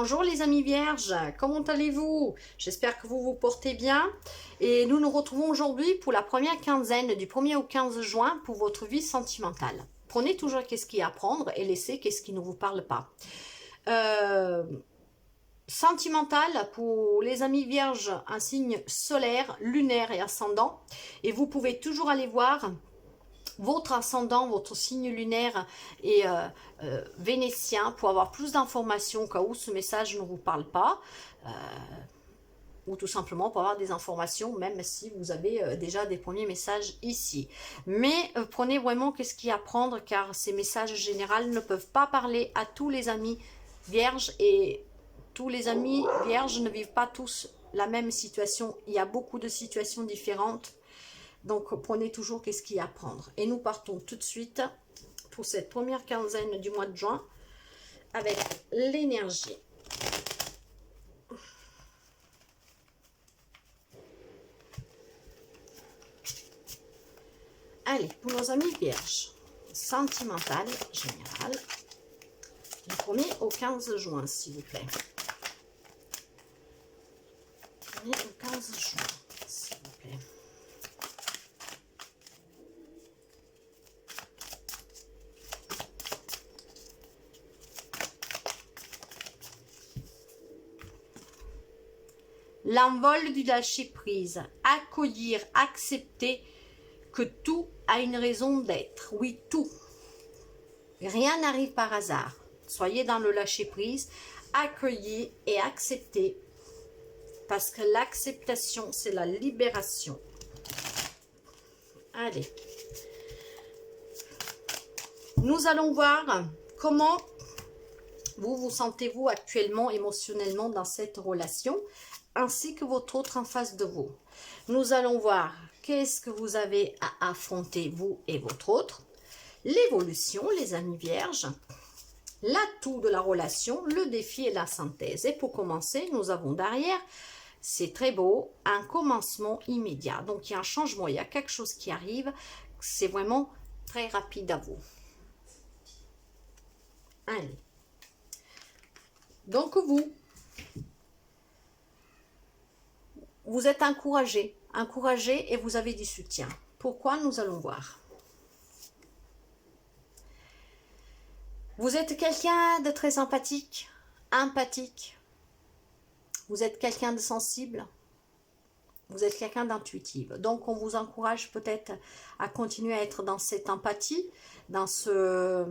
Bonjour les amis vierges, comment allez-vous? J'espère que vous vous portez bien. Et nous nous retrouvons aujourd'hui pour la première quinzaine du 1er au 15 juin pour votre vie sentimentale. Prenez toujours qu'est-ce qu'il y a à prendre et laissez qu'est-ce qui ne vous parle pas. Sentimental pour les amis vierges, un signe solaire, lunaire et ascendant. Et vous pouvez toujours aller voir votre ascendant, votre signe lunaire et vénitien pour avoir plus d'informations au cas où ce message ne vous parle pas ou tout simplement pour avoir des informations même si vous avez déjà des premiers messages ici. Mais prenez vraiment qu'est-ce qu'il y a à prendre car ces messages généraux ne peuvent pas parler à tous les amis vierges et tous les amis vierges ne vivent pas tous la même situation. Il y a beaucoup de situations différentes. Donc, prenez toujours qu'est-ce qu'il y a à prendre. Et nous partons tout de suite pour cette première quinzaine du mois de juin avec l'énergie. Allez, pour nos amis vierges, sentimental général, du 1er au 15 juin, s'il vous plaît. 1er au 15 juin, s'il vous plaît. L'envol du lâcher-prise, accueillir, accepter que tout a une raison d'être. Oui, tout. Rien n'arrive par hasard. Soyez dans le lâcher-prise, accueillez et acceptez. Parce que l'acceptation, c'est la libération. Allez. Nous allons voir comment vous sentez-vous actuellement émotionnellement dans cette relation, ainsi que votre autre en face de vous. Nous allons voir qu'est-ce que vous avez à affronter, vous et votre autre, l'évolution, les amis vierges, l'atout de la relation, le défi et la synthèse. Et pour commencer, nous avons derrière, c'est très beau, un commencement immédiat. Donc, il y a un changement, il y a quelque chose qui arrive, c'est vraiment très rapide à vous. Allez. Donc, vous êtes encouragé et vous avez du soutien. Pourquoi? Nous allons voir. Vous êtes quelqu'un de très empathique. Vous êtes quelqu'un de sensible. Vous êtes quelqu'un d'intuitif. Donc, on vous encourage peut-être à continuer à être dans cette empathie, dans ce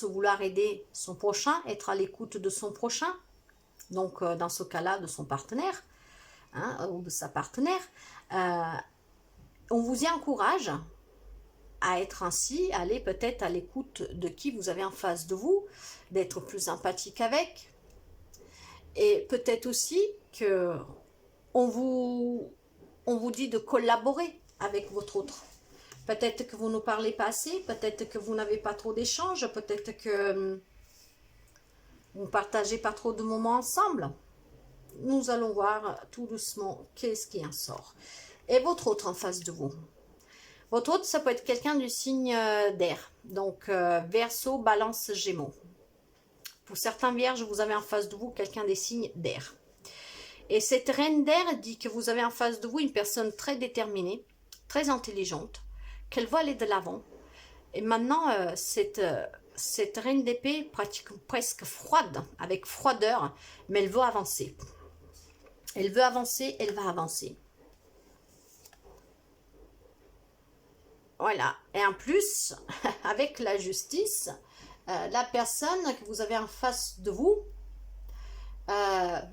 vouloir aider son prochain, être à l'écoute de son prochain. Donc, dans ce cas-là, de son partenaire. Ou de sa partenaire, on vous y encourage à être ainsi, à aller peut-être à l'écoute de qui vous avez en face de vous, d'être plus empathique avec, et peut-être aussi que on vous dit de collaborer avec votre autre. Peut-être que vous ne parlez pas assez, peut-être que vous n'avez pas trop d'échanges, peut-être que vous ne partagez pas trop de moments ensemble. Nous allons voir tout doucement qu'est-ce qui en sort. Et votre autre en face de vous. Votre autre, ça peut être quelqu'un du signe d'air. Donc, Verseau, Balance, Gémeaux. Pour certains vierges, vous avez en face de vous quelqu'un des signes d'air. Et cette reine d'air dit que vous avez en face de vous une personne très déterminée, très intelligente, qu'elle veut aller de l'avant. Et maintenant, cette reine d'épée presque froide, avec froideur, mais elle veut avancer. Elle veut avancer, elle va avancer. Voilà. Et en plus, avec la justice, la personne que vous avez en face de vous,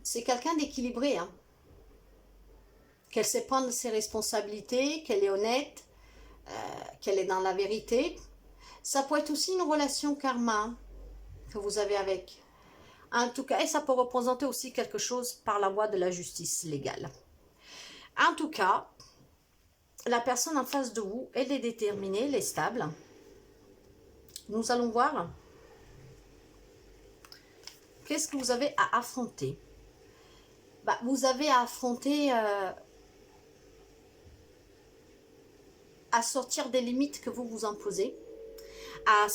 c'est quelqu'un d'équilibré. Qu'elle sait prendre ses responsabilités, qu'elle est honnête, qu'elle est dans la vérité. Ça peut être aussi une relation karma que vous avez avec. En tout cas, et ça peut représenter aussi quelque chose par la voie de la justice légale. En tout cas, la personne en face de vous, elle est déterminée, elle est stable. Nous allons voir qu'est-ce que vous avez à affronter. Vous avez à affronter, à sortir des limites que vous vous imposez, à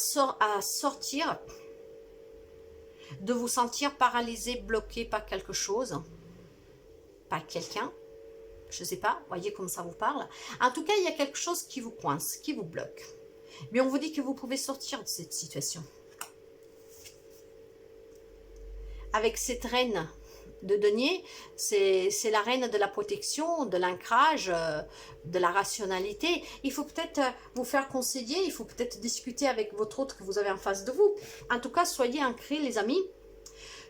sortir de vous sentir paralysé, bloqué par quelque chose, par quelqu'un. Je ne sais pas, voyez comme ça vous parle. En tout cas, il y a quelque chose qui vous coince, qui vous bloque. Mais on vous dit que vous pouvez sortir de cette situation. Avec cette reine de denier, c'est la reine de la protection, de l'ancrage, de la rationalité. Il faut peut-être vous faire conseiller, il faut peut-être discuter avec votre autre que vous avez en face de vous. En tout cas, soyez ancrés les amis.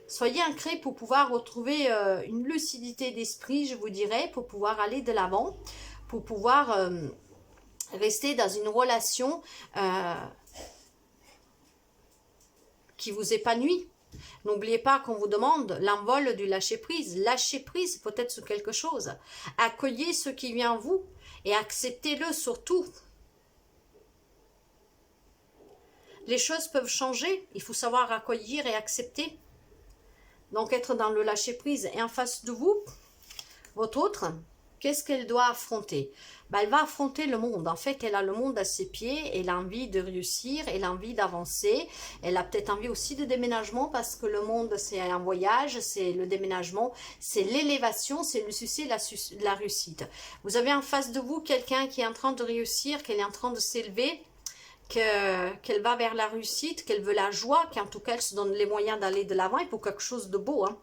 Soyez ancrés pour pouvoir retrouver une lucidité d'esprit, je vous dirais, pour pouvoir aller de l'avant, pour pouvoir rester dans une relation qui vous épanouit. N'oubliez pas qu'on vous demande l'envol du lâcher-prise. Lâcher-prise peut-être sur quelque chose. Accueillez ce qui vient en vous et acceptez-le surtout. Les choses peuvent changer. Il faut savoir accueillir et accepter. Donc être dans le lâcher-prise. Et en face de vous, votre autre, qu'est-ce qu'elle doit affronter? Elle va affronter le monde. En fait, elle a le monde à ses pieds. Elle a envie de réussir. Elle a envie d'avancer. Elle a peut-être envie aussi de déménagement parce que le monde, c'est un voyage. C'est le déménagement. C'est l'élévation. C'est le succès, la réussite. Vous avez en face de vous quelqu'un qui est en train de réussir, qu'elle est en train de s'élever, qu'elle va vers la réussite, qu'elle veut la joie, qu'en tout cas elle se donne les moyens d'aller de l'avant et pour quelque chose de beau. Hein.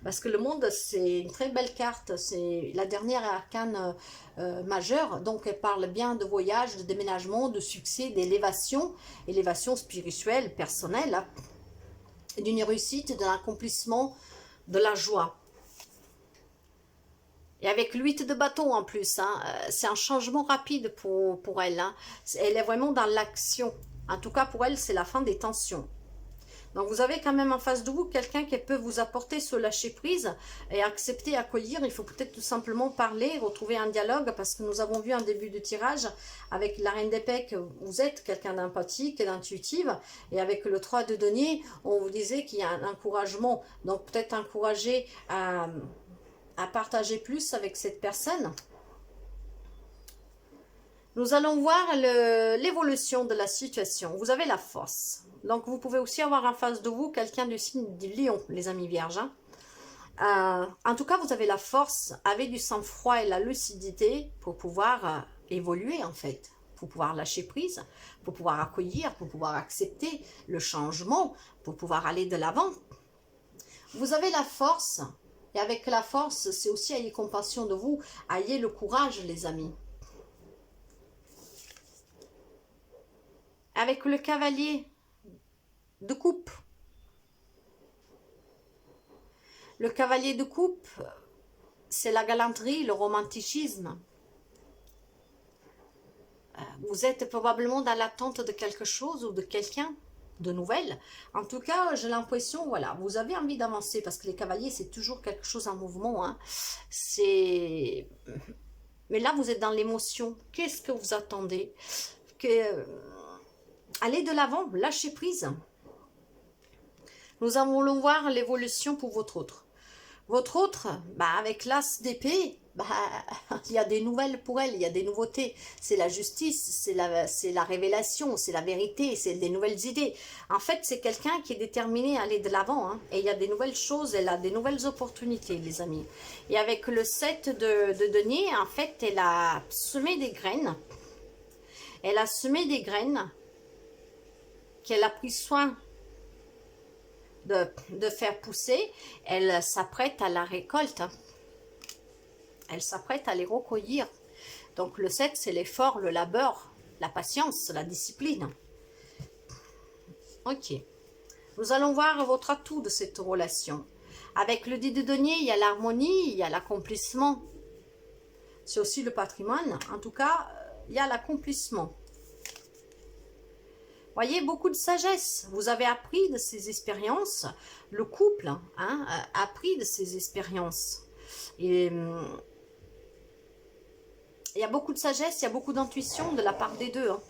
Parce que le monde, c'est une très belle carte, c'est la dernière arcane majeure, donc elle parle bien de voyage, de déménagement, de succès, d'élévation, élévation spirituelle, personnelle, hein, d'une réussite, d'un accomplissement, de la joie. Et avec l'8 de bâton en plus, hein, c'est un changement rapide pour elle. Hein. Elle est vraiment dans l'action. En tout cas, pour elle, c'est la fin des tensions. Donc, vous avez quand même en face de vous quelqu'un qui peut vous apporter ce lâcher-prise et accepter, accueillir. Il faut peut-être tout simplement parler, retrouver un dialogue parce que nous avons vu en début de tirage avec la reine d'épée que vous êtes quelqu'un d'empathique et d'intuitive. Et avec le 3 de denier, on vous disait qu'il y a un encouragement. Donc, peut-être encourager à partager plus avec cette personne. Nous allons voir l'évolution de la situation. Vous avez la force. Donc, vous pouvez aussi avoir en face de vous quelqu'un du signe du lion, les amis vierges. Hein. En tout cas, vous avez la force, avec du sang-froid et la lucidité pour pouvoir évoluer, en fait. Pour pouvoir lâcher prise, pour pouvoir accueillir, pour pouvoir accepter le changement, pour pouvoir aller de l'avant. Vous avez la force. Et avec la force, c'est aussi ayez compassion de vous, ayez le courage, les amis. Avec le cavalier de coupe. Le cavalier de coupe, c'est la galanterie, le romanticisme. Vous êtes probablement dans l'attente de quelque chose ou de quelqu'un. De nouvelles. En tout cas, j'ai l'impression, voilà, vous avez envie d'avancer parce que les cavaliers, c'est toujours quelque chose en mouvement. Hein. Mais là, vous êtes dans l'émotion. Qu'est-ce que vous attendez? Allez de l'avant, lâchez prise. Nous allons voir l'évolution pour votre autre. Votre autre, avec l'as d'épée, il y a des nouvelles pour elle, il y a des nouveautés. C'est la justice, c'est la révélation, c'est la vérité, c'est des nouvelles idées. En fait, c'est quelqu'un qui est déterminé à aller de l'avant. Hein, et il y a des nouvelles choses, elle a des nouvelles opportunités, les amis. Et avec le 7 de denier, en fait, elle a semé des graines. Elle a semé des graines qu'elle a pris soin de faire pousser. Elle s'apprête à la récolte. Elle s'apprête à les recueillir. Donc le 7, c'est l'effort, le labeur, la patience, la discipline. Ok. Nous allons voir votre atout de cette relation. Avec le 10 de denier, il y a l'harmonie, il y a l'accomplissement. C'est aussi le patrimoine. En tout cas, il y a l'accomplissement. Voyez, beaucoup de sagesse. Vous avez appris de ces expériences. Le couple a appris de ces expériences. Et il y a beaucoup de sagesse, il y a beaucoup d'intuition de la part des deux. Hein.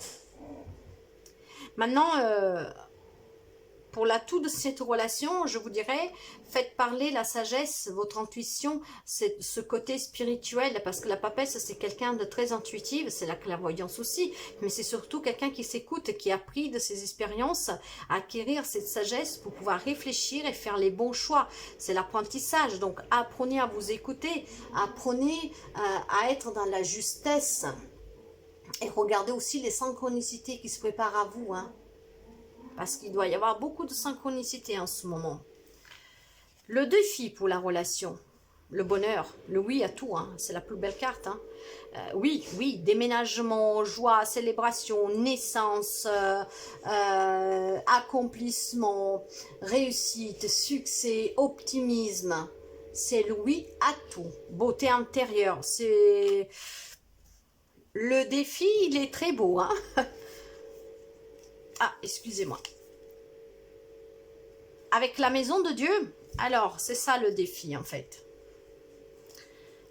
Maintenant, pour l'atout de cette relation, je vous dirais, faites parler la sagesse, votre intuition, c'est ce côté spirituel, parce que la papesse, c'est quelqu'un de très intuitif, c'est la clairvoyance aussi, mais c'est surtout quelqu'un qui s'écoute, qui a appris de ses expériences, à acquérir cette sagesse pour pouvoir réfléchir et faire les bons choix. C'est l'apprentissage, donc apprenez à vous écouter, apprenez à être dans la justesse, et regardez aussi les synchronicités qui se préparent à vous, hein. Parce qu'il doit y avoir beaucoup de synchronicité en ce moment. Le défi pour la relation, le bonheur, le oui à tout, hein, c'est la plus belle carte. Hein. Oui, déménagement, joie, célébration, naissance, accomplissement, réussite, succès, optimisme. C'est le oui à tout. Beauté intérieure, c'est... Le défi, il est très beau, hein. Ah, excusez-moi. Avec la maison de Dieu, alors, c'est ça le défi, en fait.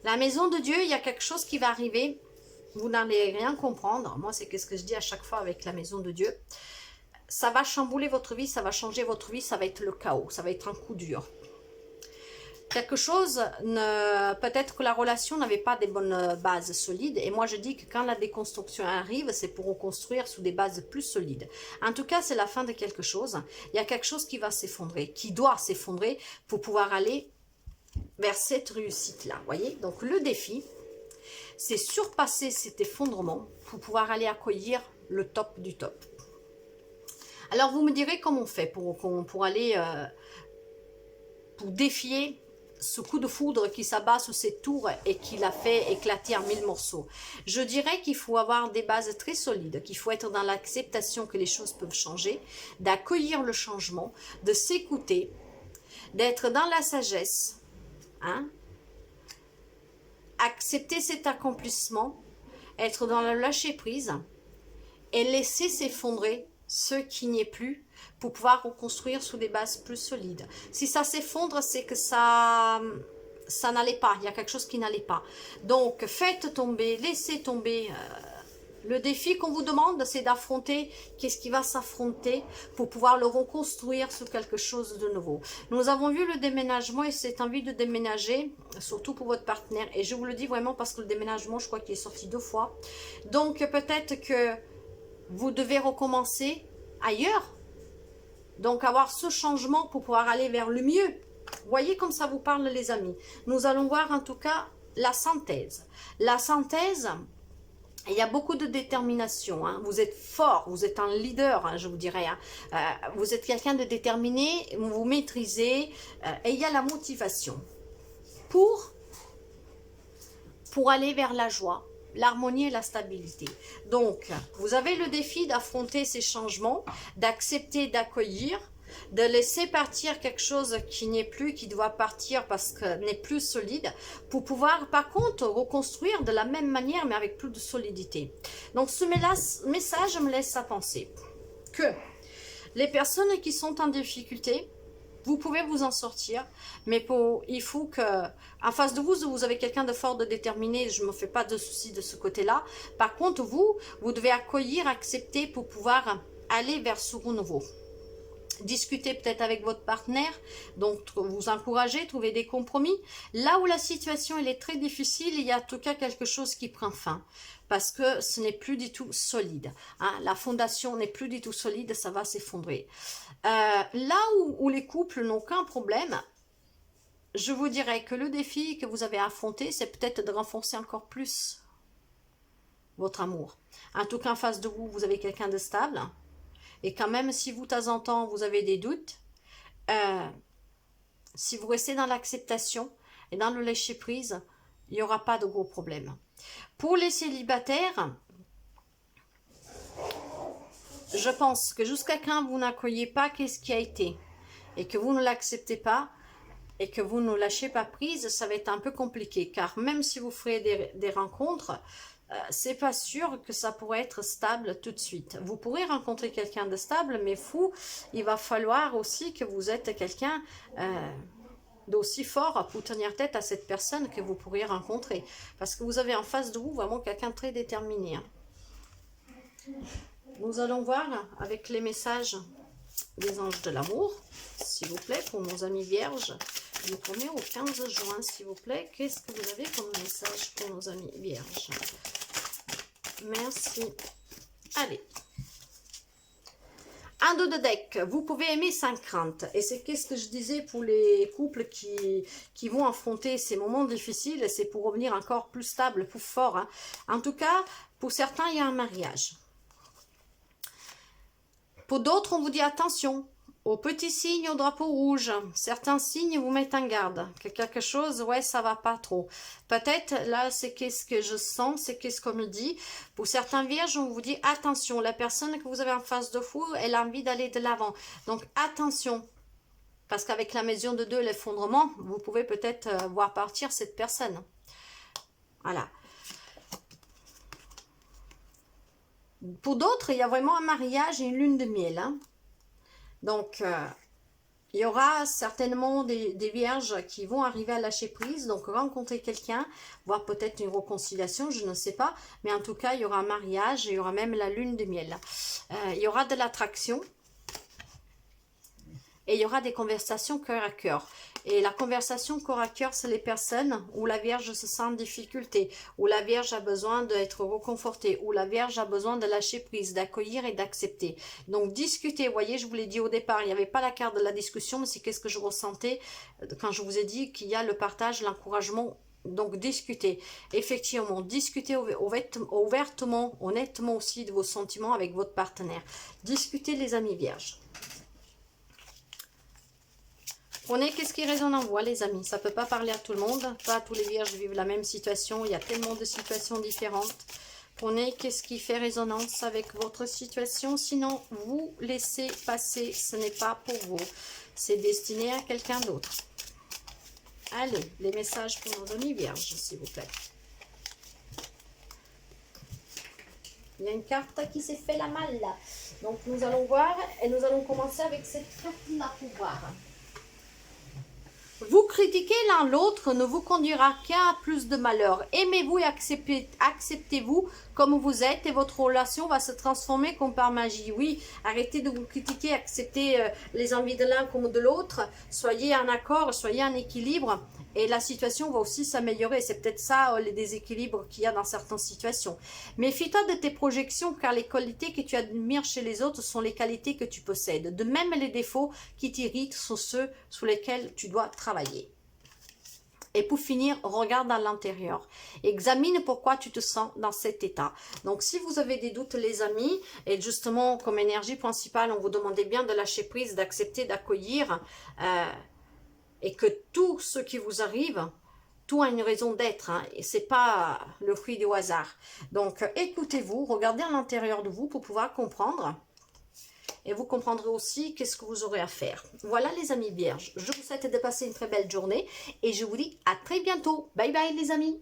La maison de Dieu, il y a quelque chose qui va arriver. Vous n'allez rien comprendre. Moi, c'est ce que je dis à chaque fois avec la maison de Dieu. Ça va chambouler votre vie, ça va changer votre vie, ça va être le chaos, ça va être un coup dur. Quelque chose, peut-être que la relation n'avait pas des bonnes bases solides. Et moi, je dis que quand la déconstruction arrive, c'est pour reconstruire sous des bases plus solides. En tout cas, c'est la fin de quelque chose. Il y a quelque chose qui va s'effondrer, qui doit s'effondrer pour pouvoir aller vers cette réussite-là. Voyez? Donc, le défi, c'est surpasser cet effondrement pour pouvoir aller accueillir le top du top. Alors, vous me direz comment on fait pour aller... pour défier ce coup de foudre qui s'abat sous cette tour et qui l'a fait éclater en 1000 morceaux. Je dirais qu'il faut avoir des bases très solides, qu'il faut être dans l'acceptation que les choses peuvent changer, d'accueillir le changement, de s'écouter, d'être dans la sagesse, hein, accepter cet accomplissement, être dans le lâcher-prise et laisser s'effondrer ce qui n'y est plus pour pouvoir reconstruire sous des bases plus solides. Si ça s'effondre, c'est que ça n'allait pas, il y a quelque chose qui n'allait pas. Donc, faites tomber, laissez tomber. Le défi qu'on vous demande, c'est d'affronter qu'est-ce qui va s'affronter pour pouvoir le reconstruire sous quelque chose de nouveau. Nous avons vu le déménagement et cette envie de déménager, surtout pour votre partenaire. Et je vous le dis vraiment parce que le déménagement, je crois qu'il est sorti 2 fois. Donc, peut-être que vous devez recommencer ailleurs. Donc, avoir ce changement pour pouvoir aller vers le mieux. Voyez comme ça vous parle, les amis. Nous allons voir en tout cas la synthèse. La synthèse, il y a beaucoup de détermination. Hein. Vous êtes fort, vous êtes un leader, hein, je vous dirais. Hein. Vous êtes quelqu'un de déterminé, vous maîtrisez. Et il y a la motivation pour aller vers la joie, l'harmonie et la stabilité. Donc, vous avez le défi d'affronter ces changements, d'accepter, d'accueillir, de laisser partir quelque chose qui n'est plus, qui doit partir parce que n'est plus solide, pour pouvoir par contre reconstruire de la même manière mais avec plus de solidité. Donc, ce message me laisse à penser que les personnes qui sont en difficulté, vous pouvez vous en sortir, mais il faut que, en face de vous, vous avez quelqu'un de fort, de déterminé, je ne me fais pas de soucis de ce côté-là. Par contre, vous devez accueillir, accepter pour pouvoir aller vers ce renouveau. Discuter peut-être avec votre partenaire, donc vous encourager, trouver des compromis. Là où la situation elle est très difficile, il y a en tout cas quelque chose qui prend fin. Parce que ce n'est plus du tout solide. Hein. La fondation n'est plus du tout solide, ça va s'effondrer. Là où les couples n'ont qu'un problème, je vous dirais que le défi que vous avez affronté, c'est peut-être de renforcer encore plus votre amour. En tout cas, en face de vous, vous avez quelqu'un de stable. Et quand même, si vous, de temps en temps, vous avez des doutes, si vous restez dans l'acceptation et dans le lâcher-prise, il n'y aura pas de gros problèmes. Pour les célibataires, je pense que jusqu'à quand vous n'accueillez pas qu'est-ce qui a été et que vous ne l'acceptez pas et que vous ne lâchez pas prise, ça va être un peu compliqué. Car même si vous ferez des rencontres, c'est pas sûr que ça pourrait être stable tout de suite. Vous pourrez rencontrer quelqu'un de stable, mais il va falloir aussi que vous êtes quelqu'un d'aussi fort pour tenir tête à cette personne que vous pourriez rencontrer. Parce que vous avez en face de vous vraiment quelqu'un de très déterminé. Hein. Nous allons voir avec les messages des anges de l'amour, s'il vous plaît, pour nos amis vierges. Du 1er au 15 juin, s'il vous plaît. Qu'est-ce que vous avez comme message pour nos amis vierges? Merci. Allez. Un dos de deck, vous pouvez aimer sans crainte. Et c'est qu'est-ce que je disais pour les couples qui vont affronter ces moments difficiles. C'est pour revenir encore plus stable, plus fort. Hein. En tout cas, pour certains, il y a un mariage. Pour d'autres, on vous dit attention. Aux petits signes, au drapeau rouge, certains signes vous mettent en garde, que quelque chose, ouais, ça va pas trop. Peut-être, là, c'est qu'est-ce que je sens, c'est qu'est-ce qu'on me dit. Pour certains vierges, on vous dit attention, la personne que vous avez en face de vous, elle a envie d'aller de l'avant. Donc, attention, parce qu'avec la mesure de 2, l'effondrement, vous pouvez peut-être voir partir cette personne. Voilà. Pour d'autres, il y a vraiment un mariage et une lune de miel, hein. Donc, il y aura certainement des vierges qui vont arriver à lâcher prise, donc rencontrer quelqu'un, voire peut-être une réconciliation, je ne sais pas. Mais en tout cas, il y aura un mariage et il y aura même la lune de miel. Il y aura de l'attraction et il y aura des conversations cœur à cœur. Et la conversation corps à cœur, c'est les personnes où la Vierge se sent en difficulté, où la Vierge a besoin d'être reconfortée, où la Vierge a besoin de lâcher prise, d'accueillir et d'accepter. Donc discuter, vous voyez, je vous l'ai dit au départ, il n'y avait pas la carte de la discussion, mais c'est qu'est-ce que je ressentais quand je vous ai dit qu'il y a le partage, l'encouragement. Donc discuter, effectivement, discuter ouvertement, honnêtement aussi de vos sentiments avec votre partenaire. Discutez les amis vierges. Prenez qu'est-ce qui résonne en vous, les amis. Ça ne peut pas parler à tout le monde. Pas tous les vierges vivent la même situation. Il y a tellement de situations différentes. Prenez qu'est-ce qui fait résonance avec votre situation. Sinon, vous laissez passer. Ce n'est pas pour vous. C'est destiné à quelqu'un d'autre. Allez, les messages pour nos amis vierges, s'il vous plaît. Il y a une carte qui s'est fait la malle. Donc, nous allons voir et nous allons commencer avec cette carte-là pour voir. Vous critiquer l'un l'autre ne vous conduira qu'à plus de malheur. Aimez-vous et acceptez-vous comme vous êtes et votre relation va se transformer comme par magie. Oui, arrêtez de vous critiquer, acceptez les envies de l'un comme de l'autre. Soyez en accord, soyez en équilibre et la situation va aussi s'améliorer. C'est peut-être ça les déséquilibres qu'il y a dans certaines situations. Méfie-toi de tes projections car les qualités que tu admires chez les autres sont les qualités que tu possèdes. De même, les défauts qui t'irritent sont ceux sur lesquels tu dois travailler. Et pour finir, regarde à l'intérieur. Examine pourquoi tu te sens dans cet état. Donc, si vous avez des doutes, les amis, et justement, comme énergie principale, on vous demandait bien de lâcher prise, d'accepter, d'accueillir, et que tout ce qui vous arrive, tout a une raison d'être, hein, et c'est pas le fruit du hasard. Donc, écoutez-vous, regardez à l'intérieur de vous pour pouvoir comprendre. Et vous comprendrez aussi qu'est-ce que vous aurez à faire. Voilà les amis vierges, je vous souhaite de passer une très belle journée et je vous dis à très bientôt. Bye bye les amis.